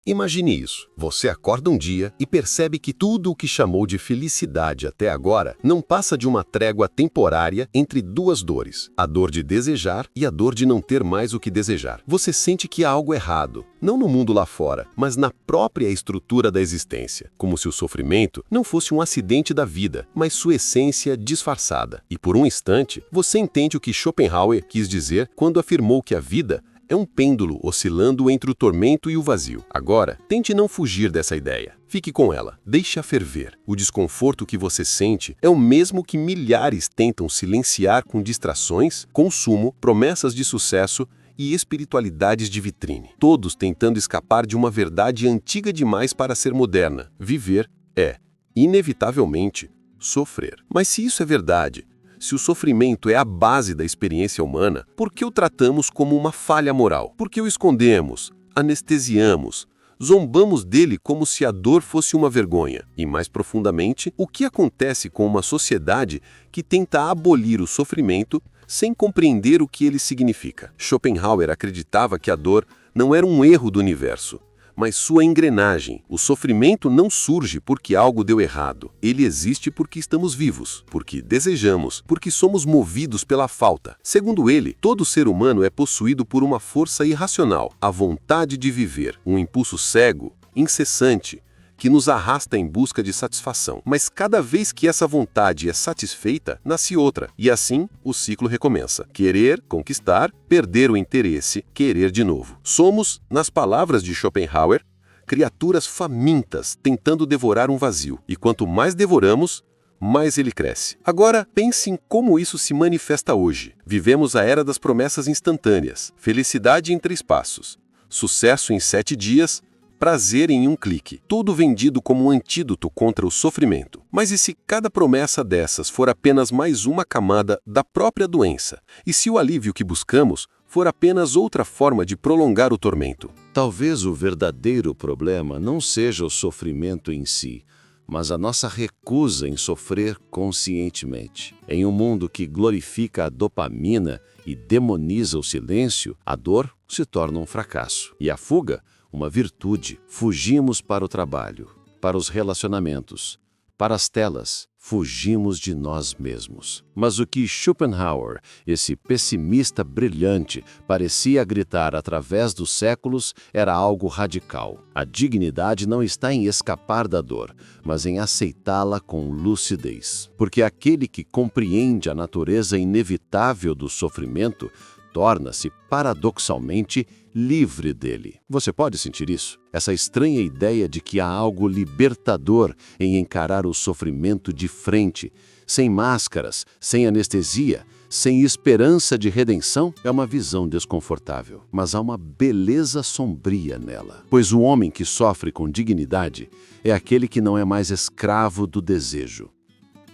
Imagine isso. Você acorda um dia e percebe que tudo o que chamou de felicidade até agora não passa de uma trégua temporária entre duas dores, a dor de desejar e a dor de não ter mais o que desejar. Você sente que há algo errado, não no mundo lá fora, mas na própria estrutura da existência, como se o sofrimento não fosse um acidente da vida, mas sua essência disfarçada. E por um instante, você entende o que Schopenhauer quis dizer quando afirmou que a vida é um pêndulo oscilando entre o tormento e o vazio. Agora, tente não fugir dessa ideia. Fique com ela. Deixe-a ferver. O desconforto que você sente é o mesmo que milhares tentam silenciar com distrações, consumo, promessas de sucesso e espiritualidades de vitrine. Todos tentando escapar de uma verdade antiga demais para ser moderna. Viver é, inevitavelmente, sofrer. Mas se isso é verdade, se o sofrimento é a base da experiência humana, por que o tratamos como uma falha moral? Por que o escondemos, anestesiamos, zombamos dele como se a dor fosse uma vergonha? E mais profundamente, o que acontece com uma sociedade que tenta abolir o sofrimento sem compreender o que ele significa? Schopenhauer acreditava que a dor não era um erro do universo, mas sua engrenagem. O sofrimento não surge porque algo deu errado. Ele existe porque estamos vivos, porque desejamos, porque somos movidos pela falta. Segundo ele, todo ser humano é possuído por uma força irracional, a vontade de viver, um impulso cego, incessante, que nos arrasta em busca de satisfação. Mas cada vez que essa vontade é satisfeita, nasce outra. E assim, o ciclo recomeça. Querer, conquistar, perder o interesse, querer de novo. Somos, nas palavras de Schopenhauer, criaturas famintas tentando devorar um vazio. E quanto mais devoramos, mais ele cresce. Agora, pense em como isso se manifesta hoje. Vivemos a era das promessas instantâneas. Felicidade em 3 passos. Sucesso em 7 dias. Prazer em um clique, tudo vendido como um antídoto contra o sofrimento. Mas e se cada promessa dessas for apenas mais uma camada da própria doença? E se o alívio que buscamos for apenas outra forma de prolongar o tormento? Talvez o verdadeiro problema não seja o sofrimento em si, mas a nossa recusa em sofrer conscientemente. Em um mundo que glorifica a dopamina e demoniza o silêncio, a dor se torna um fracasso. E a fuga, uma virtude. Fugimos para o trabalho, para os relacionamentos, para as telas. Fugimos de nós mesmos. Mas o que Schopenhauer, esse pessimista brilhante, parecia gritar através dos séculos era algo radical. A dignidade não está em escapar da dor, mas em aceitá-la com lucidez. Porque aquele que compreende a natureza inevitável do sofrimento torna-se, paradoxalmente, livre dele. Você pode sentir isso? Essa estranha ideia de que há algo libertador em encarar o sofrimento de frente, sem máscaras, sem anestesia, sem esperança de redenção, é uma visão desconfortável. Mas há uma beleza sombria nela. Pois o homem que sofre com dignidade é aquele que não é mais escravo do desejo.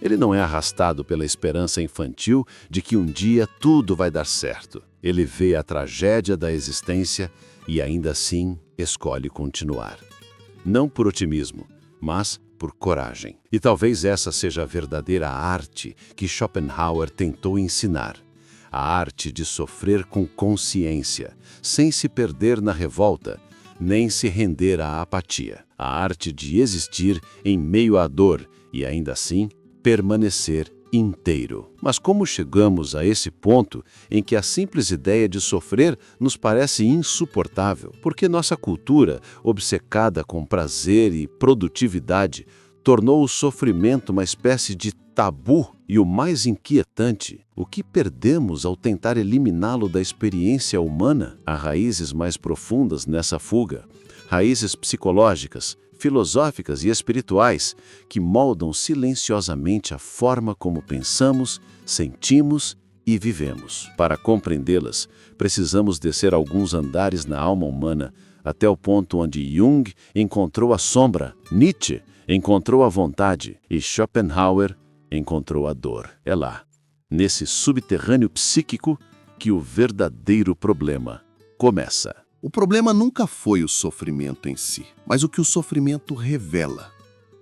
Ele não é arrastado pela esperança infantil de que um dia tudo vai dar certo. Ele vê a tragédia da existência e ainda assim escolhe continuar. Não por otimismo, mas por coragem. E talvez essa seja a verdadeira arte que Schopenhauer tentou ensinar. A arte de sofrer com consciência, sem se perder na revolta, nem se render à apatia. A arte de existir em meio à dor e ainda assim permanecer inteiro. Mas como chegamos a esse ponto em que a simples ideia de sofrer nos parece insuportável? Porque nossa cultura, obcecada com prazer e produtividade, tornou o sofrimento uma espécie de tabu. E o mais inquietante, o que perdemos ao tentar eliminá-lo da experiência humana? Há raízes mais profundas nessa fuga, raízes psicológicas, filosóficas e espirituais que moldam silenciosamente a forma como pensamos, sentimos e vivemos. Para compreendê-las, precisamos descer alguns andares na alma humana até o ponto onde Jung encontrou a sombra, Nietzsche encontrou a vontade e Schopenhauer encontrou a dor. É lá, nesse subterrâneo psíquico, que o verdadeiro problema começa. O problema nunca foi o sofrimento em si, mas o que o sofrimento revela.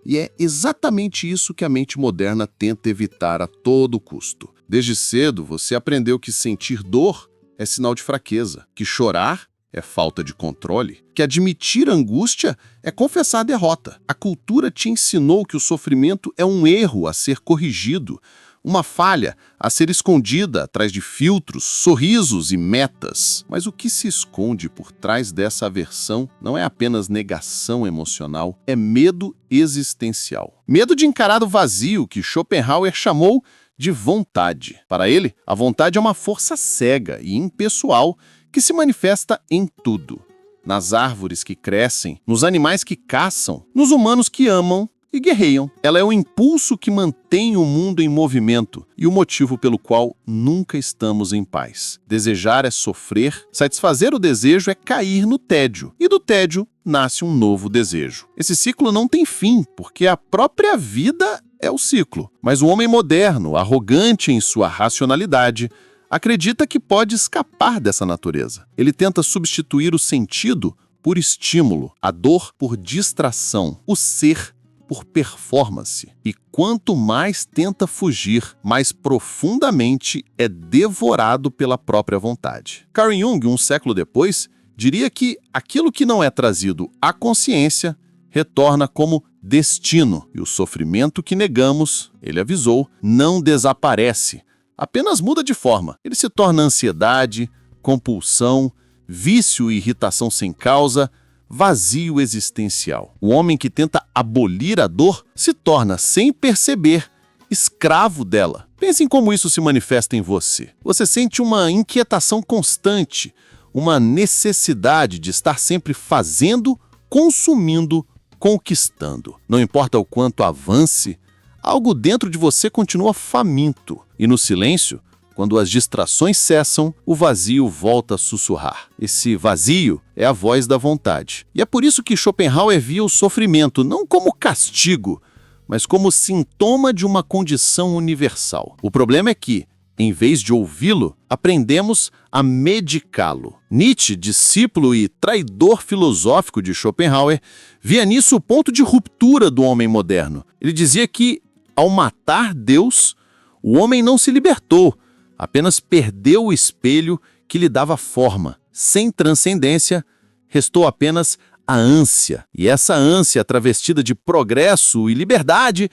E é exatamente isso que a mente moderna tenta evitar a todo custo. Desde cedo, você aprendeu que sentir dor é sinal de fraqueza, que chorar é falta de controle, que admitir angústia é confessar a derrota. A cultura te ensinou que o sofrimento é um erro a ser corrigido, uma falha a ser escondida atrás de filtros, sorrisos e metas. Mas o que se esconde por trás dessa aversão não é apenas negação emocional, é medo existencial. Medo de encarar o vazio que Schopenhauer chamou de vontade. Para ele, a vontade é uma força cega e impessoal que se manifesta em tudo. Nas árvores que crescem, nos animais que caçam, nos humanos que amam e guerreiam. Ela é o impulso que mantém o mundo em movimento e o motivo pelo qual nunca estamos em paz. Desejar é sofrer, satisfazer o desejo é cair no tédio, e do tédio nasce um novo desejo. Esse ciclo não tem fim, porque a própria vida é o ciclo. Mas o homem moderno, arrogante em sua racionalidade, acredita que pode escapar dessa natureza. Ele tenta substituir o sentido por estímulo, a dor por distração, o ser por performance. E quanto mais tenta fugir, mais profundamente é devorado pela própria vontade. Carl Jung, um século depois, diria que aquilo que não é trazido à consciência retorna como destino, e o sofrimento que negamos, ele avisou, não desaparece, apenas muda de forma. Ele se torna ansiedade, compulsão, vício e irritação sem causa, vazio existencial. O homem que tenta abolir a dor se torna, sem perceber, escravo dela. Pense em como isso se manifesta em você. Você sente uma inquietação constante, uma necessidade de estar sempre fazendo, consumindo, conquistando. Não importa o quanto avance, algo dentro de você continua faminto. E no silêncio, quando as distrações cessam, o vazio volta a sussurrar. Esse vazio é a voz da vontade. E é por isso que Schopenhauer via o sofrimento não como castigo, mas como sintoma de uma condição universal. O problema é que, em vez de ouvi-lo, aprendemos a medicá-lo. Nietzsche, discípulo e traidor filosófico de Schopenhauer, via nisso o ponto de ruptura do homem moderno. Ele dizia que, ao matar Deus, o homem não se libertou, apenas perdeu o espelho que lhe dava forma. Sem transcendência, restou apenas a ânsia. E essa ânsia, travestida de progresso e liberdade,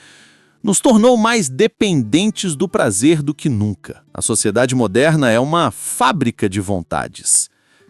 nos tornou mais dependentes do prazer do que nunca. A sociedade moderna é uma fábrica de vontades.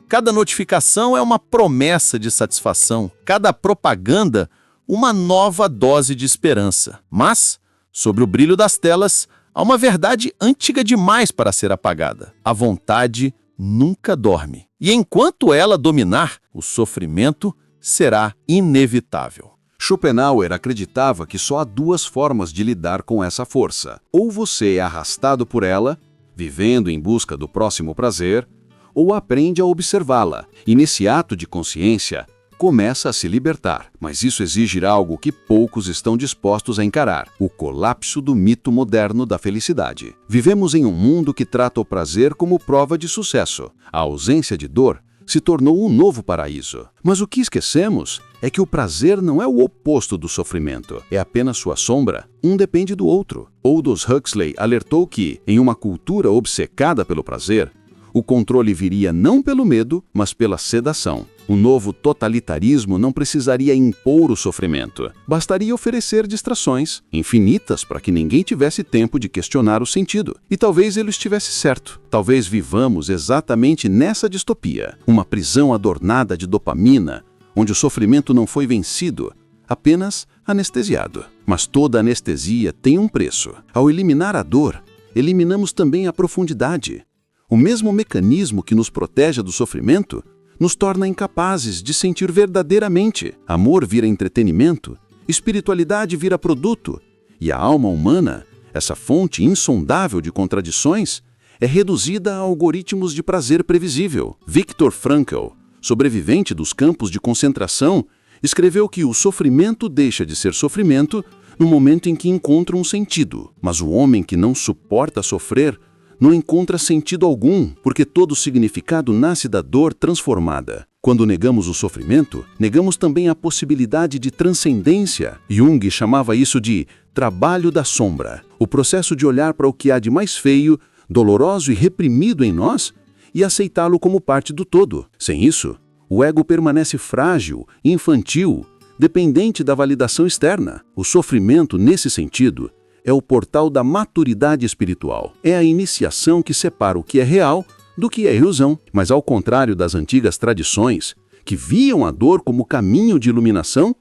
Cada notificação é uma promessa de satisfação. Cada propaganda, uma nova dose de esperança. Mas, sobre o brilho das telas, há uma verdade antiga demais para ser apagada. A vontade nunca dorme. E enquanto ela dominar, o sofrimento será inevitável. Schopenhauer acreditava que só há duas formas de lidar com essa força. Ou você é arrastado por ela, vivendo em busca do próximo prazer, ou aprende a observá-la, e nesse ato de consciência, começa a se libertar. Mas isso exige algo que poucos estão dispostos a encarar: o colapso do mito moderno da felicidade. Vivemos em um mundo que trata o prazer como prova de sucesso. A ausência de dor se tornou um novo paraíso. Mas o que esquecemos é que o prazer não é o oposto do sofrimento, é apenas sua sombra. Um depende do outro. Aldous Huxley alertou que, em uma cultura obcecada pelo prazer, o controle viria não pelo medo, mas pela sedação. O novo totalitarismo não precisaria impor o sofrimento. Bastaria oferecer distrações infinitas para que ninguém tivesse tempo de questionar o sentido. E talvez ele estivesse certo. Talvez vivamos exatamente nessa distopia. Uma prisão adornada de dopamina, onde o sofrimento não foi vencido, apenas anestesiado. Mas toda anestesia tem um preço. Ao eliminar a dor, eliminamos também a profundidade. O mesmo mecanismo que nos protege do sofrimento nos torna incapazes de sentir verdadeiramente. Amor vira entretenimento, espiritualidade vira produto, e a alma humana, essa fonte insondável de contradições, é reduzida a algoritmos de prazer previsível. Viktor Frankl, sobrevivente dos campos de concentração, escreveu que o sofrimento deixa de ser sofrimento no momento em que encontra um sentido. Mas o homem que não suporta sofrer não encontra sentido algum, porque todo significado nasce da dor transformada. Quando negamos o sofrimento, negamos também a possibilidade de transcendência. Jung chamava isso de trabalho da sombra, o processo de olhar para o que há de mais feio, doloroso e reprimido em nós e aceitá-lo como parte do todo. Sem isso, O ego permanece frágil, infantil, dependente da validação externa. O sofrimento, nesse sentido, é o portal da maturidade espiritual. É a iniciação que separa o que é real do que é ilusão. Mas ao contrário das antigas tradições, que viam a dor como caminho de iluminação,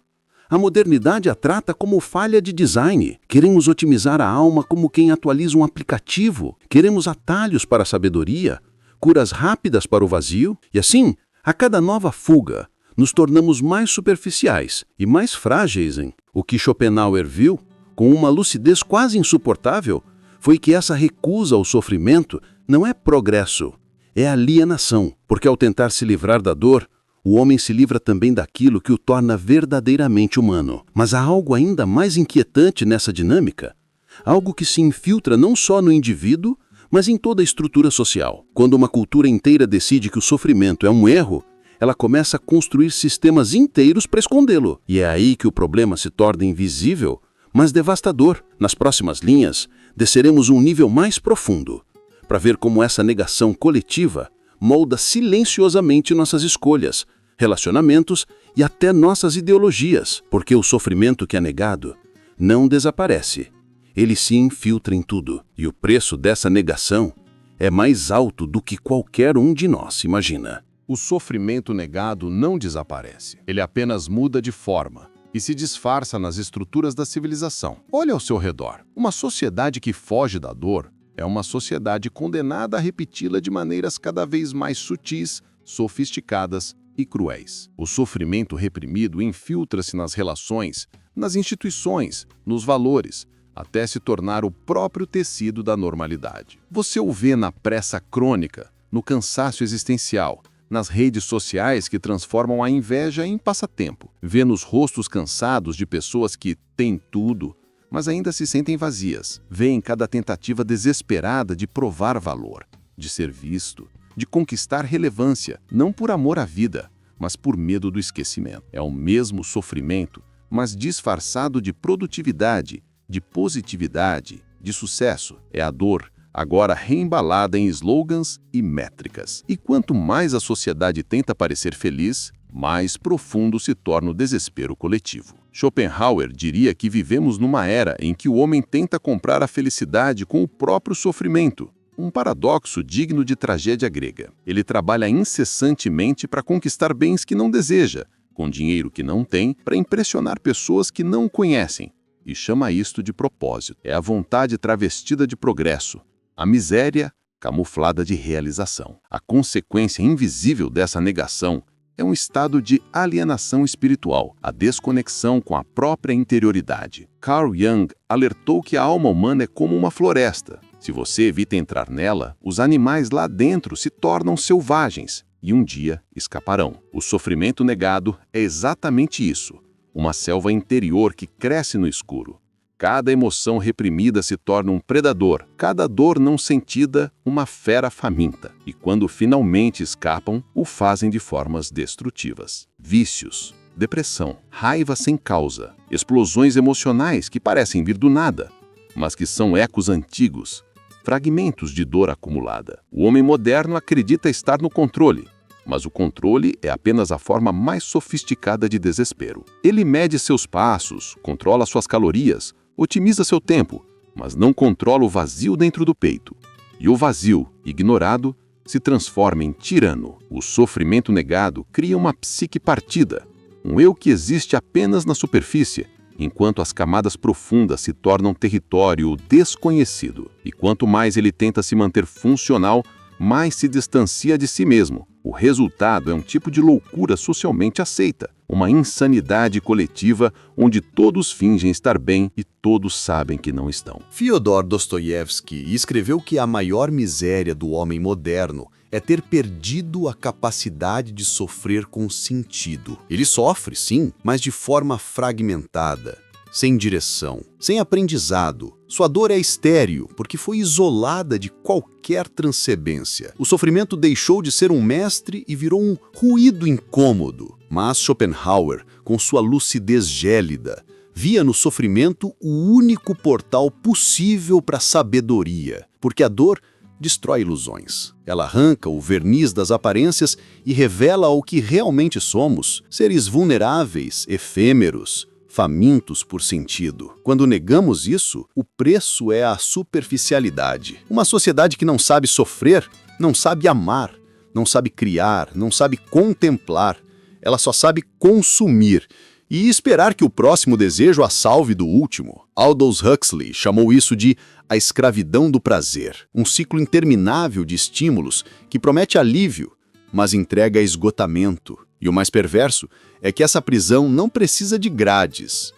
a modernidade a trata como falha de design. Queremos otimizar a alma como quem atualiza um aplicativo. Queremos atalhos para a sabedoria, curas rápidas para o vazio. E assim, a cada nova fuga, nos tornamos mais superficiais e mais frágeis. O que Schopenhauer viu, com uma lucidez quase insuportável, foi que essa recusa ao sofrimento não é progresso, é alienação. Porque ao tentar se livrar da dor, o homem se livra também daquilo que o torna verdadeiramente humano. Mas há algo ainda mais inquietante nessa dinâmica, algo que se infiltra não só no indivíduo, mas em toda a estrutura social. Quando uma cultura inteira decide que o sofrimento é um erro, ela começa a construir sistemas inteiros para escondê-lo. E é aí que o problema se torna invisível, mas devastador. Nas próximas linhas, desceremos um nível mais profundo, para ver como essa negação coletiva molda silenciosamente nossas escolhas, relacionamentos e até nossas ideologias. Porque o sofrimento que é negado não desaparece. Ele se infiltra em tudo. E o preço dessa negação é mais alto do que qualquer um de nós imagina. O sofrimento negado não desaparece. Ele apenas muda de forma e se disfarça nas estruturas da civilização. Olha ao seu redor. Uma sociedade que foge da dor é uma sociedade condenada a repeti-la de maneiras cada vez mais sutis, sofisticadas e cruéis. O sofrimento reprimido infiltra-se nas relações, nas instituições, nos valores, até se tornar o próprio tecido da normalidade. Você o vê na pressa crônica, no cansaço existencial, nas redes sociais que transformam a inveja em passatempo. Vê nos rostos cansados de pessoas que têm tudo, mas ainda se sentem vazias. Vê em cada tentativa desesperada de provar valor, de ser visto, de conquistar relevância, não por amor à vida, mas por medo do esquecimento. É o mesmo sofrimento, mas disfarçado de produtividade, de positividade, de sucesso. É a dor, agora reembalada em slogans e métricas. E quanto mais a sociedade tenta parecer feliz, mais profundo se torna o desespero coletivo. Schopenhauer diria que vivemos numa era em que o homem tenta comprar a felicidade com o próprio sofrimento. Um paradoxo digno de tragédia grega. Ele trabalha incessantemente para conquistar bens que não deseja, com dinheiro que não tem, para impressionar pessoas que não o conhecem, e chama isto de propósito. É a vontade travestida de progresso, a miséria camuflada de realização. A consequência invisível dessa negação é um estado de alienação espiritual, a desconexão com a própria interioridade. Carl Jung alertou que a alma humana é como uma floresta. Se você evita entrar nela, os animais lá dentro se tornam selvagens e um dia escaparão. O sofrimento negado é exatamente isso, uma selva interior que cresce no escuro. Cada emoção reprimida se torna um predador, cada dor não sentida, uma fera faminta. E quando finalmente escapam, o fazem de formas destrutivas. Vícios, depressão, raiva sem causa, explosões emocionais que parecem vir do nada, mas que são ecos antigos, fragmentos de dor acumulada. O homem moderno acredita estar no controle, mas o controle é apenas a forma mais sofisticada de desespero. Ele mede seus passos, controla suas calorias, otimiza seu tempo, mas não controla o vazio dentro do peito. E o vazio, ignorado, se transforma em tirano. O sofrimento negado cria uma psique partida, um eu que existe apenas na superfície, enquanto as camadas profundas se tornam território desconhecido. E quanto mais ele tenta se manter funcional, mais se distancia de si mesmo. O resultado é um tipo de loucura socialmente aceita, uma insanidade coletiva onde todos fingem estar bem e todos sabem que não estão. Fyodor Dostoiévski escreveu que a maior miséria do homem moderno é ter perdido a capacidade de sofrer com sentido. Ele sofre, sim, mas de forma fragmentada, sem direção, sem aprendizado. Sua dor é estéril, porque foi isolada de qualquer transcendência. O sofrimento deixou de ser um mestre e virou um ruído incômodo. Mas Schopenhauer, com sua lucidez gélida, via no sofrimento o único portal possível para a sabedoria, porque a dor destrói ilusões. Ela arranca o verniz das aparências e revela o que realmente somos, seres vulneráveis, efêmeros, famintos por sentido. Quando negamos isso, o preço é a superficialidade. Uma sociedade que não sabe sofrer, não sabe amar, não sabe criar, não sabe contemplar. Ela só sabe consumir e esperar que o próximo desejo a salve do último. Aldous Huxley chamou isso de a escravidão do prazer, um ciclo interminável de estímulos que promete alívio, mas entrega esgotamento. E o mais perverso é que essa prisão não precisa de grades.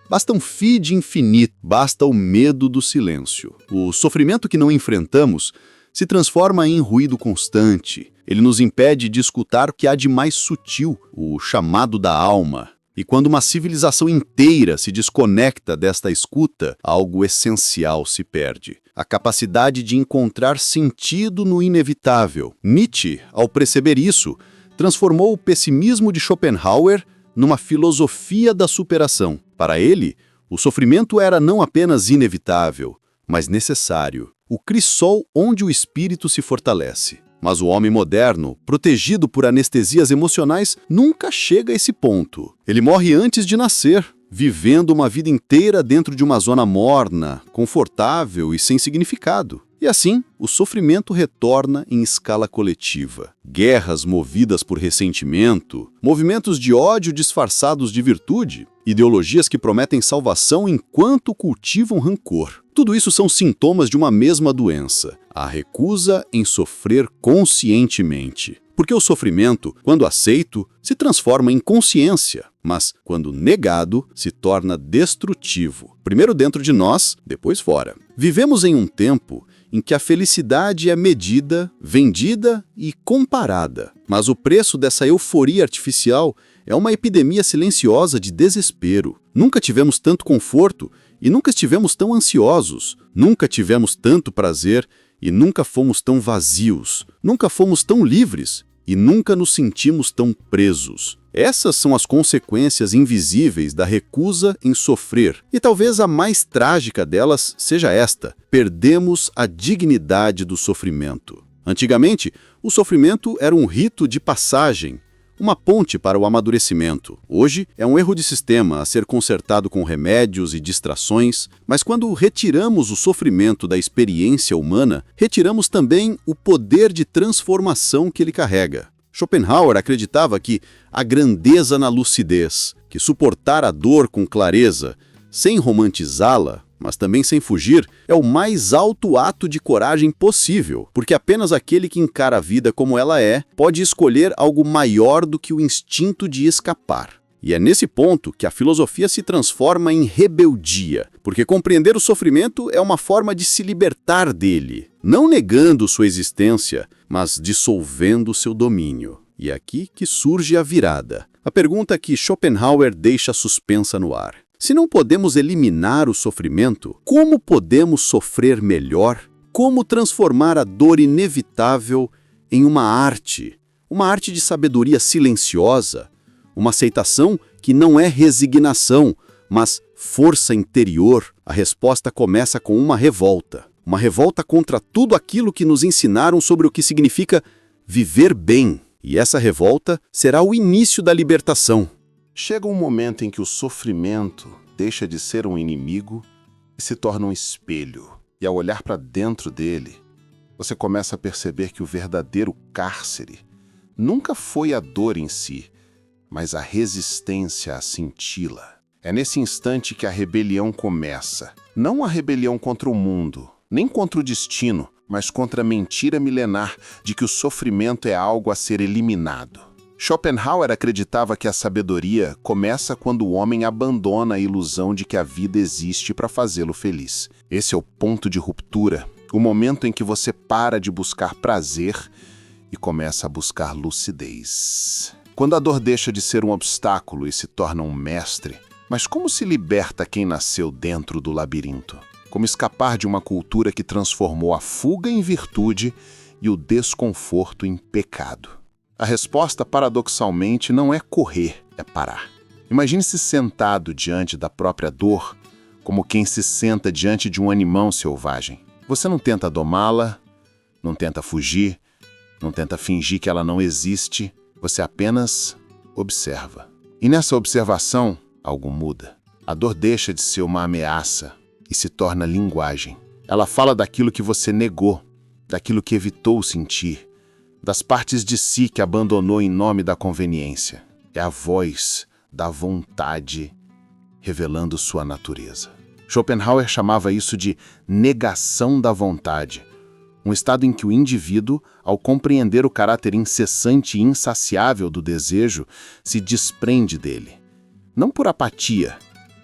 Basta um feed infinito, basta o medo do silêncio. O sofrimento que não enfrentamos se transforma em ruído constante. Ele nos impede de escutar o que há de mais sutil, o chamado da alma. E quando uma civilização inteira se desconecta desta escuta, algo essencial se perde. A capacidade de encontrar sentido no inevitável. Nietzsche, ao perceber isso, transformou o pessimismo de Schopenhauer numa filosofia da superação. Para ele, o sofrimento era não apenas inevitável, mas necessário. O crisol onde o espírito se fortalece. Mas o homem moderno, protegido por anestesias emocionais, nunca chega a esse ponto. Ele morre antes de nascer, vivendo uma vida inteira dentro de uma zona morna, confortável e sem significado. E assim, o sofrimento retorna em escala coletiva. Guerras movidas por ressentimento, movimentos de ódio disfarçados de virtude, ideologias que prometem salvação enquanto cultivam rancor. Tudo isso são sintomas de uma mesma doença, a recusa em sofrer conscientemente. Porque o sofrimento, quando aceito, se transforma em consciência, mas, quando negado, se torna destrutivo. Primeiro dentro de nós, depois fora. Vivemos em um tempo em que a felicidade é medida, vendida e comparada. Mas o preço dessa euforia artificial é uma epidemia silenciosa de desespero. Nunca tivemos tanto conforto e nunca estivemos tão ansiosos. Nunca tivemos tanto prazer e nunca fomos tão vazios. Nunca fomos tão livres e nunca nos sentimos tão presos. Essas são as consequências invisíveis da recusa em sofrer. E talvez a mais trágica delas seja esta: perdemos a dignidade do sofrimento. Antigamente, o sofrimento era um rito de passagem, uma ponte para o amadurecimento. Hoje, é um erro de sistema a ser consertado com remédios e distrações, mas quando retiramos o sofrimento da experiência humana, retiramos também o poder de transformação que ele carrega. Schopenhauer acreditava que a grandeza na lucidez, que suportar a dor com clareza, sem romantizá-la, mas também sem fugir, é o mais alto ato de coragem possível, porque apenas aquele que encara a vida como ela é, pode escolher algo maior do que o instinto de escapar. E é nesse ponto que a filosofia se transforma em rebeldia, porque compreender o sofrimento é uma forma de se libertar dele, não negando sua existência, mas dissolvendo seu domínio. E é aqui que surge a virada. A pergunta que Schopenhauer deixa suspensa no ar. Se não podemos eliminar o sofrimento, como podemos sofrer melhor? Como transformar a dor inevitável em uma arte de sabedoria silenciosa, uma aceitação que não é resignação, mas força interior? A resposta começa com uma revolta contra tudo aquilo que nos ensinaram sobre o que significa viver bem. E essa revolta será o início da libertação. Chega um momento em que o sofrimento deixa de ser um inimigo e se torna um espelho. E ao olhar para dentro dele, você começa a perceber que o verdadeiro cárcere nunca foi a dor em si, mas a resistência a senti-la. É nesse instante que a rebelião começa. Não a rebelião contra o mundo, nem contra o destino, mas contra a mentira milenar de que o sofrimento é algo a ser eliminado. Schopenhauer acreditava que a sabedoria começa quando o homem abandona a ilusão de que a vida existe para fazê-lo feliz. Esse é o ponto de ruptura, o momento em que você para de buscar prazer e começa a buscar lucidez. Quando a dor deixa de ser um obstáculo e se torna um mestre, mas como se liberta quem nasceu dentro do labirinto? Como escapar de uma cultura que transformou a fuga em virtude e o desconforto em pecado? A resposta, paradoxalmente, não é correr, é parar. Imagine-se sentado diante da própria dor, como quem se senta diante de um animal selvagem. Você não tenta domá-la, Não tenta fugir, não tenta fingir que ela não existe, você apenas observa. E nessa observação, algo muda. A dor deixa de ser uma ameaça e se torna linguagem. Ela fala daquilo que você negou, daquilo que evitou sentir, das partes de si que abandonou em nome da conveniência. É a voz da vontade revelando sua natureza. Schopenhauer chamava isso de negação da vontade, um estado em que o indivíduo, ao compreender o caráter incessante e insaciável do desejo, se desprende dele. Não por apatia,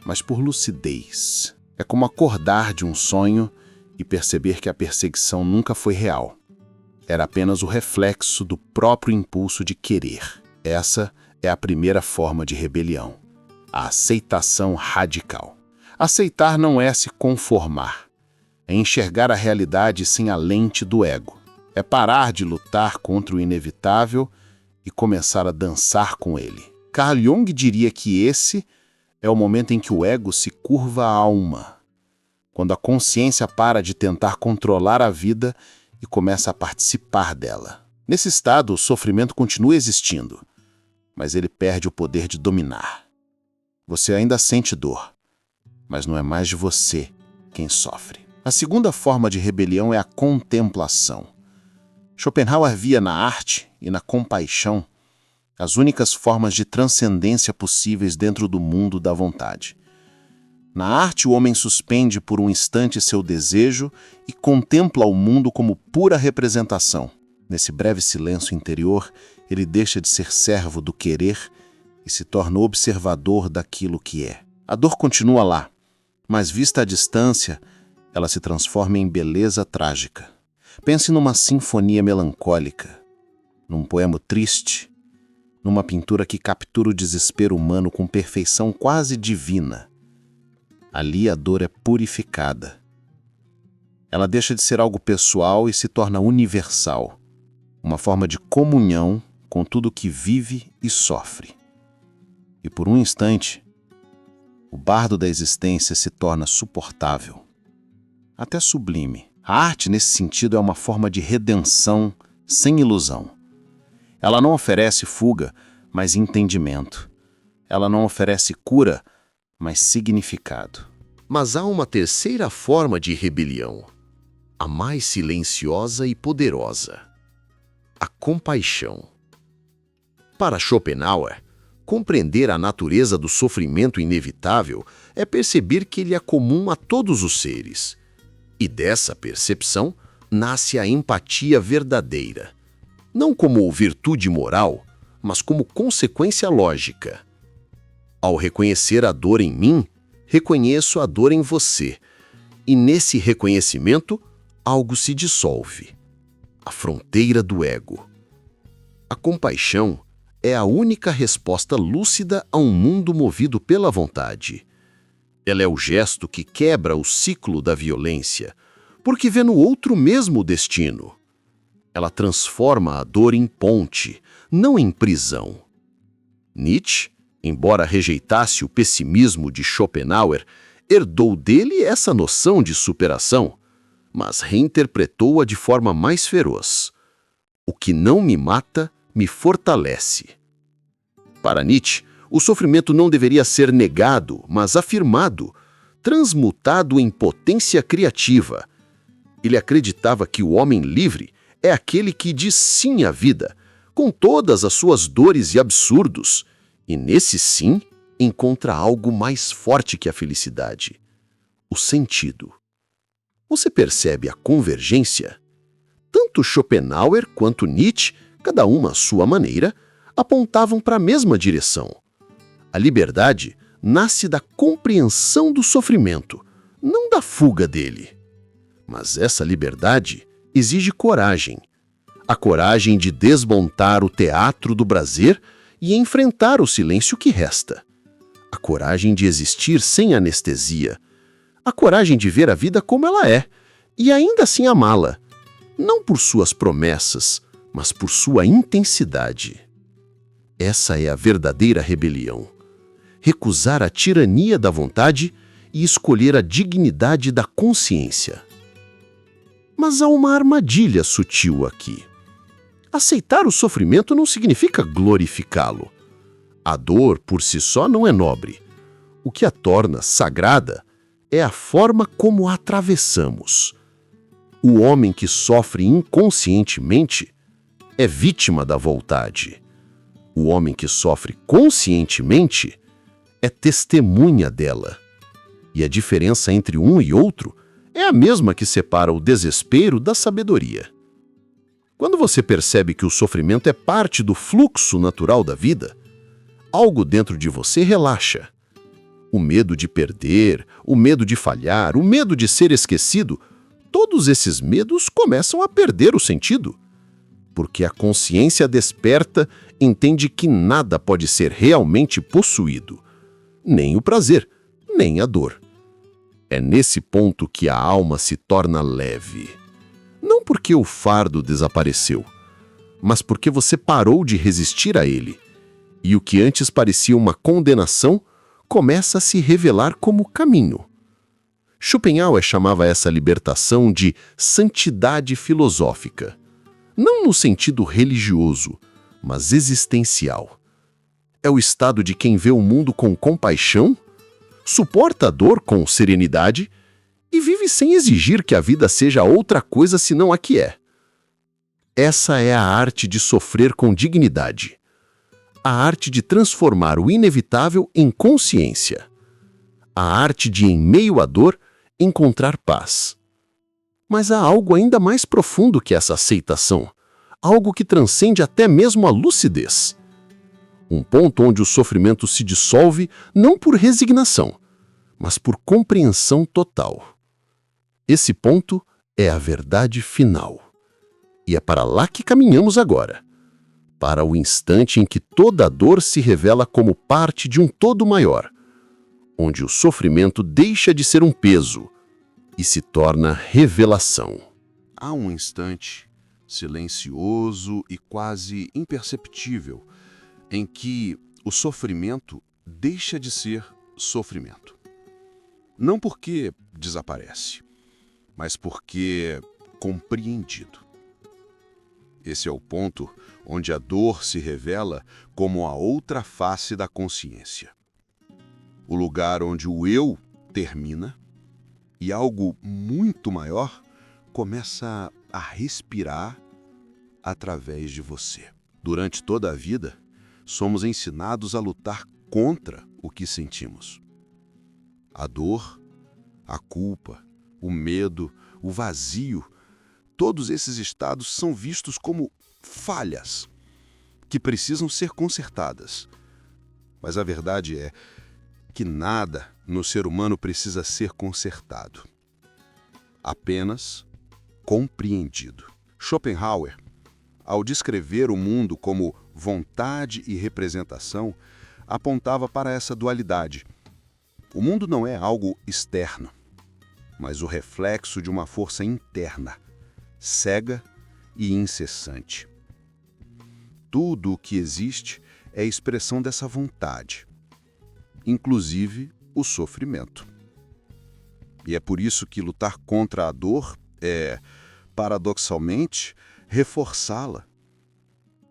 mas por lucidez. É como acordar de um sonho e perceber que a perseguição nunca foi real. Era apenas o reflexo do próprio impulso de querer. Essa é a primeira forma de rebelião, a aceitação radical. Aceitar não é se conformar, é enxergar a realidade sem a lente do ego. É parar de lutar contra o inevitável e começar a dançar com ele. Carl Jung diria que esse é o momento em que o ego se curva à alma, quando a consciência para de tentar controlar a vida e começa a participar dela. Nesse estado, o sofrimento continua existindo, mas ele perde o poder de dominar. Você ainda sente dor, mas não é mais de você quem sofre. A segunda forma de rebelião é a contemplação. Schopenhauer via na arte e na compaixão as únicas formas de transcendência possíveis dentro do mundo da vontade. Na arte, o homem suspende por um instante seu desejo e contempla o mundo como pura representação. Nesse breve silêncio interior, ele deixa de ser servo do querer e se torna observador daquilo que é. A dor continua lá, mas vista à distância, ela se transforma em beleza trágica. Pense numa sinfonia melancólica, num poema triste, numa pintura que captura o desespero humano com perfeição quase divina. Ali a dor é purificada. Ela deixa de ser algo pessoal e se torna universal, uma forma de comunhão com tudo que vive e sofre. E por um instante, o bardo da existência se torna suportável, até sublime. A arte, nesse sentido, é uma forma de redenção sem ilusão. Ela não oferece fuga, mas entendimento. Ela não oferece cura, mas significado. Mas há uma terceira forma de rebelião, a mais silenciosa e poderosa: a compaixão. Para Schopenhauer, compreender a natureza do sofrimento inevitável é perceber que ele é comum a todos os seres. E dessa percepção nasce a empatia verdadeira, não como virtude moral, mas como consequência lógica. Ao reconhecer a dor em mim, reconheço a dor em você, e nesse reconhecimento, algo se dissolve. A fronteira do ego. A compaixão é a única resposta lúcida a um mundo movido pela vontade. Ela é o gesto que quebra o ciclo da violência, porque vê no outro o mesmo destino. Ela transforma a dor em ponte, não em prisão. Nietzsche, embora rejeitasse o pessimismo de Schopenhauer, herdou dele essa noção de superação, mas reinterpretou-a de forma mais feroz. O que não me mata, me fortalece. Para Nietzsche, o sofrimento não deveria ser negado, mas afirmado, transmutado em potência criativa. Ele acreditava que o homem livre é aquele que diz sim à vida, com todas as suas dores e absurdos, e nesse sim encontra algo mais forte que a felicidade: o sentido. Você percebe a convergência? Tanto Schopenhauer quanto Nietzsche, cada uma à sua maneira, apontavam para a mesma direção. A liberdade nasce da compreensão do sofrimento, não da fuga dele. Mas essa liberdade exige coragem. A coragem de desmontar o teatro do prazer e enfrentar o silêncio que resta. A coragem de existir sem anestesia. A coragem de ver a vida como ela é e ainda assim amá-la, não por suas promessas, mas por sua intensidade. Essa é a verdadeira rebelião. Recusar a tirania da vontade e escolher a dignidade da consciência. Mas há uma armadilha sutil aqui. Aceitar o sofrimento não significa glorificá-lo. A dor, por si só, não é nobre. O que a torna sagrada é a forma como a atravessamos. O homem que sofre inconscientemente é vítima da vontade. O homem que sofre conscientemente é testemunha dela. E a diferença entre um e outro é a mesma que separa o desespero da sabedoria. Quando você percebe que o sofrimento é parte do fluxo natural da vida, algo dentro de você relaxa. O medo de perder, o medo de falhar, o medo de ser esquecido, todos esses medos começam a perder o sentido. Porque a consciência desperta entende que nada pode ser realmente possuído. Nem o prazer, nem a dor. É nesse ponto que a alma se torna leve. Não porque o fardo desapareceu, mas porque você parou de resistir a ele. E o que antes parecia uma condenação começa a se revelar como caminho. Schopenhauer chamava essa libertação de santidade filosófica. Não no sentido religioso, mas existencial. É o estado de quem vê o mundo com compaixão, suporta a dor com serenidade e vive sem exigir que a vida seja outra coisa senão a que é. Essa é a arte de sofrer com dignidade. A arte de transformar o inevitável em consciência. A arte de, em meio à dor, encontrar paz. Mas há algo ainda mais profundo que essa aceitação, algo que transcende até mesmo a lucidez. Um ponto onde o sofrimento se dissolve não por resignação, mas por compreensão total. Esse ponto é a verdade final. E é para lá que caminhamos agora. Para o instante em que toda a dor se revela como parte de um todo maior, onde o sofrimento deixa de ser um peso e se torna revelação. Há um instante silencioso e quase imperceptível em que o sofrimento deixa de ser sofrimento. Não porque desaparece, mas porque compreendido. Esse é o ponto onde a dor se revela como a outra face da consciência. O lugar onde o eu termina e algo muito maior começa a respirar através de você. Durante toda a vida, somos ensinados a lutar contra o que sentimos. A dor, a culpa, o medo, o vazio, todos esses estados são vistos como falhas que precisam ser consertadas. Mas a verdade é que nada no ser humano precisa ser consertado. Apenas compreendido. Schopenhauer, ao descrever o mundo como vontade e representação, apontava para essa dualidade. O mundo não é algo externo, mas o reflexo de uma força interna, cega e incessante. Tudo o que existe é expressão dessa vontade, inclusive o sofrimento. E é por isso que lutar contra a dor é, paradoxalmente, reforçá-la.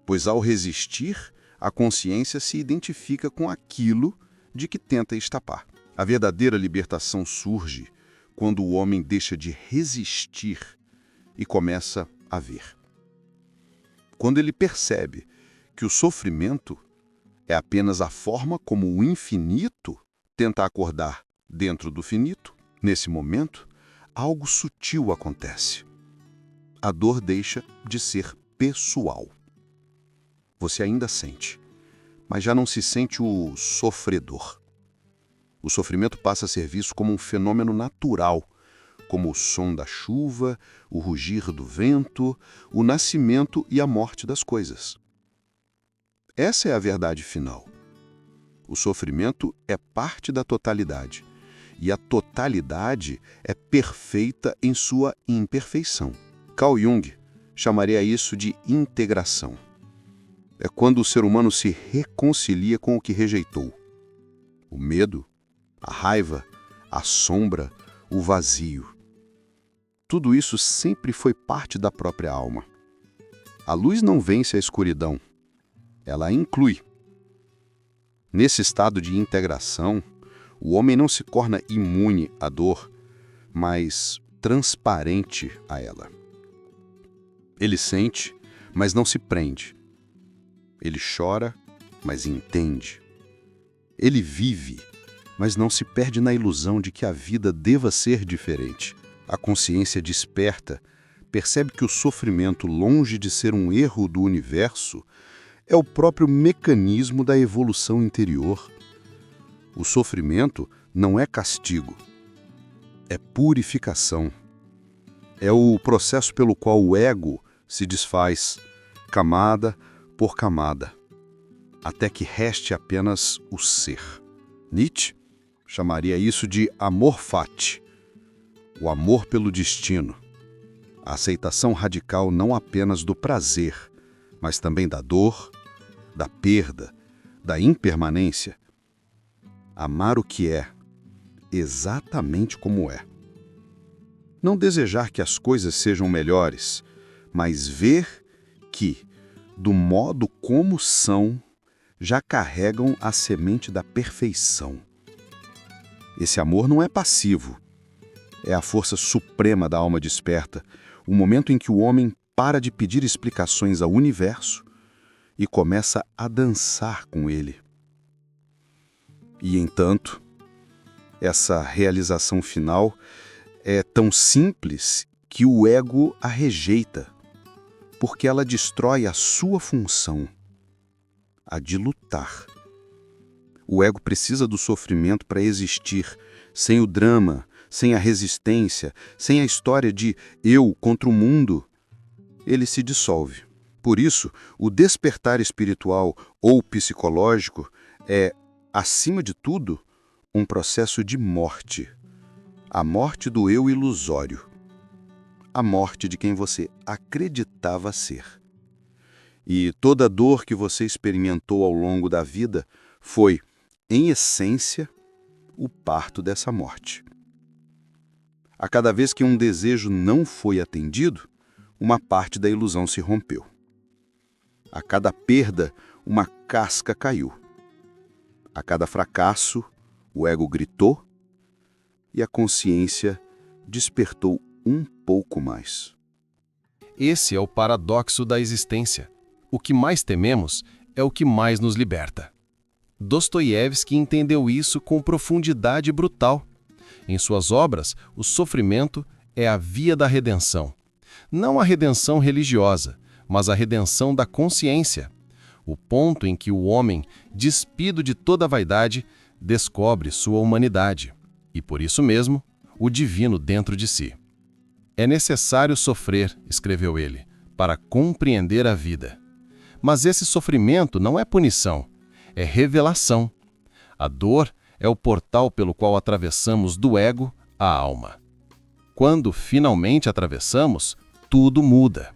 Pois ao resistir, a consciência se identifica com aquilo de que tenta escapar. A verdadeira libertação surge quando o homem deixa de resistir e começa a ver. Quando ele percebe que o sofrimento é apenas a forma como o infinito tenta acordar dentro do finito, nesse momento, algo sutil acontece. A dor deixa de ser pessoal. Você ainda sente, mas já não se sente o sofredor. O sofrimento passa a ser visto como um fenômeno natural, como o som da chuva, o rugir do vento, o nascimento e a morte das coisas. Essa é a verdade final. O sofrimento é parte da totalidade, e a totalidade é perfeita em sua imperfeição. Carl Jung chamaria isso de integração. É quando o ser humano se reconcilia com o que rejeitou. O medo, a raiva, a sombra, o vazio. tudo isso sempre foi parte da própria alma. A luz não vence a escuridão, ela a inclui. Nesse estado de integração, o homem não se torna imune à dor, mas transparente a ela. Ele sente, mas não se prende. Ele chora, mas entende. Ele vive, mas não se perde na ilusão de que a vida deva ser diferente. A consciência desperta percebe que o sofrimento, longe de ser um erro do universo, é o próprio mecanismo da evolução interior. O sofrimento não é castigo, é purificação. É o processo pelo qual o ego se desfaz, camada por camada, até que reste apenas o ser. Nietzsche chamaria isso de amor fati, o amor pelo destino, a aceitação radical não apenas do prazer, mas também da dor, da perda, da impermanência. Amar o que é, exatamente como é. Não desejar que as coisas sejam melhores, mas ver que, do modo como são, já carregam a semente da perfeição. Esse amor não é passivo. É a força suprema da alma desperta, o momento em que o homem para de pedir explicações ao universo e começa a dançar com ele. E, entanto, essa realização final é tão simples que o ego a rejeita, porque ela destrói a sua função, a de lutar. O ego precisa do sofrimento para existir. Sem o drama, sem a resistência, sem a história de eu contra o mundo, ele se dissolve. Por isso, o despertar espiritual ou psicológico é, acima de tudo, um processo de morte. A morte do eu ilusório. A morte de quem você acreditava ser. E toda dor que você experimentou ao longo da vida foi, em essência, o parto dessa morte. A cada vez que um desejo não foi atendido, uma parte da ilusão se rompeu. A cada perda, uma casca caiu. A cada fracasso, o ego gritou e a consciência despertou um pouco mais. Esse é o paradoxo da existência. O que mais tememos é o que mais nos liberta. Dostoiévski entendeu isso com profundidade brutal. Em suas obras, o sofrimento é a via da redenção. Não a redenção religiosa, mas a redenção da consciência. O ponto em que o homem, despido de toda vaidade, descobre sua humanidade. E por isso mesmo, o divino dentro de si. É necessário sofrer, escreveu ele, para compreender a vida. Mas esse sofrimento não é punição, é revelação. A dor é o portal pelo qual atravessamos do ego à alma. Quando finalmente atravessamos, tudo muda.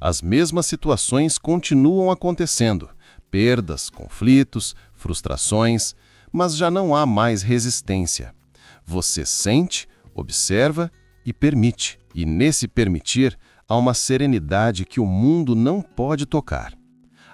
As mesmas situações continuam acontecendo, perdas, conflitos, frustrações, mas já não há mais resistência. Você sente, observa e permite. E nesse permitir, há uma serenidade que o mundo não pode tocar.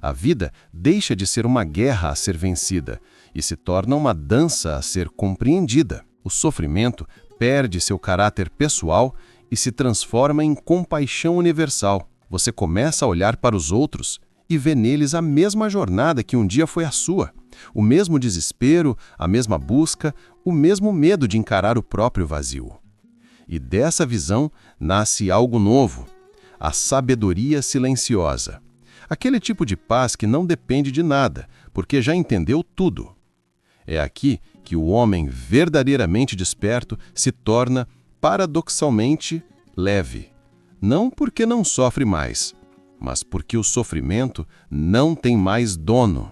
A vida deixa de ser uma guerra a ser vencida e se torna uma dança a ser compreendida. O sofrimento perde seu caráter pessoal e se transforma em compaixão universal. Você começa a olhar para os outros e vê neles a mesma jornada que um dia foi a sua, o mesmo desespero, a mesma busca, o mesmo medo de encarar o próprio vazio. E dessa visão nasce algo novo, a sabedoria silenciosa. Aquele tipo de paz que não depende de nada, porque já entendeu tudo. É aqui que o homem verdadeiramente desperto se torna, paradoxalmente, leve. Não porque não sofre mais, mas porque o sofrimento não tem mais dono.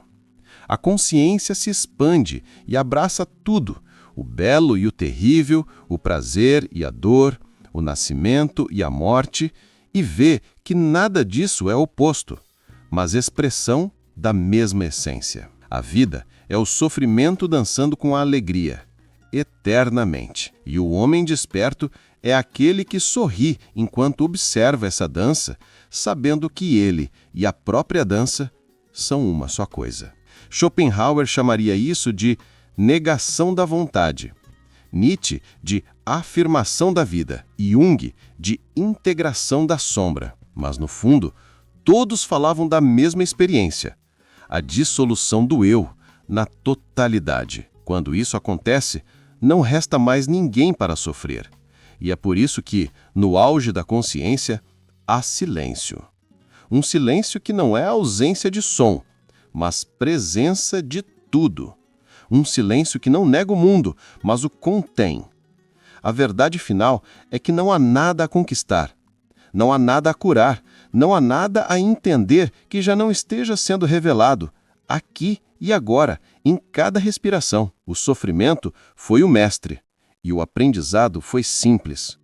A consciência se expande e abraça tudo, o belo e o terrível, o prazer e a dor, o nascimento e a morte, e vê que nada disso é oposto, mas expressão da mesma essência. A vida é o sofrimento dançando com a alegria, eternamente. E o homem desperto é aquele que sorri enquanto observa essa dança, sabendo que ele e a própria dança são uma só coisa. Schopenhauer chamaria isso de negação da vontade, Nietzsche de afirmação da vida e Jung de integração da sombra. Mas, no fundo, todos falavam da mesma experiência, a dissolução do eu na totalidade. Quando isso acontece, não resta mais ninguém para sofrer. E é por isso que, no auge da consciência, há silêncio. Um silêncio que não é ausência de som, mas presença de tudo. Um silêncio que não nega o mundo, mas o contém. A verdade final é que não há nada a conquistar, não há nada a curar, não há nada a entender que já não esteja sendo revelado, aqui e agora, em cada respiração. O sofrimento foi o mestre, e o aprendizado foi simples.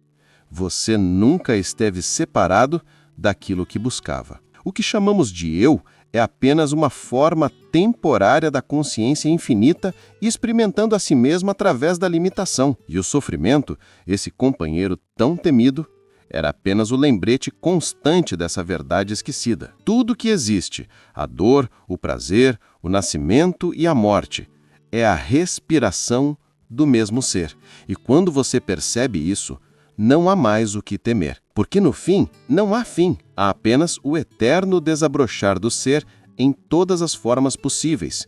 Você nunca esteve separado daquilo que buscava. O que chamamos de eu é apenas uma forma temporária da consciência infinita experimentando a si mesma através da limitação. E o sofrimento, esse companheiro tão temido, era apenas o lembrete constante dessa verdade esquecida. Tudo que existe, a dor, o prazer, o nascimento e a morte, é a respiração do mesmo ser. E quando você percebe isso, não há mais o que temer. Porque no fim, não há fim. Há apenas o eterno desabrochar do ser em todas as formas possíveis.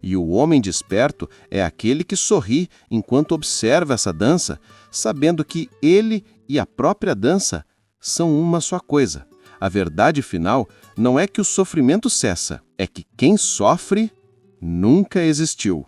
E o homem desperto é aquele que sorri enquanto observa essa dança, sabendo que ele e a própria dança são uma só coisa. A verdade final não é que o sofrimento cessa, é que quem sofre nunca existiu.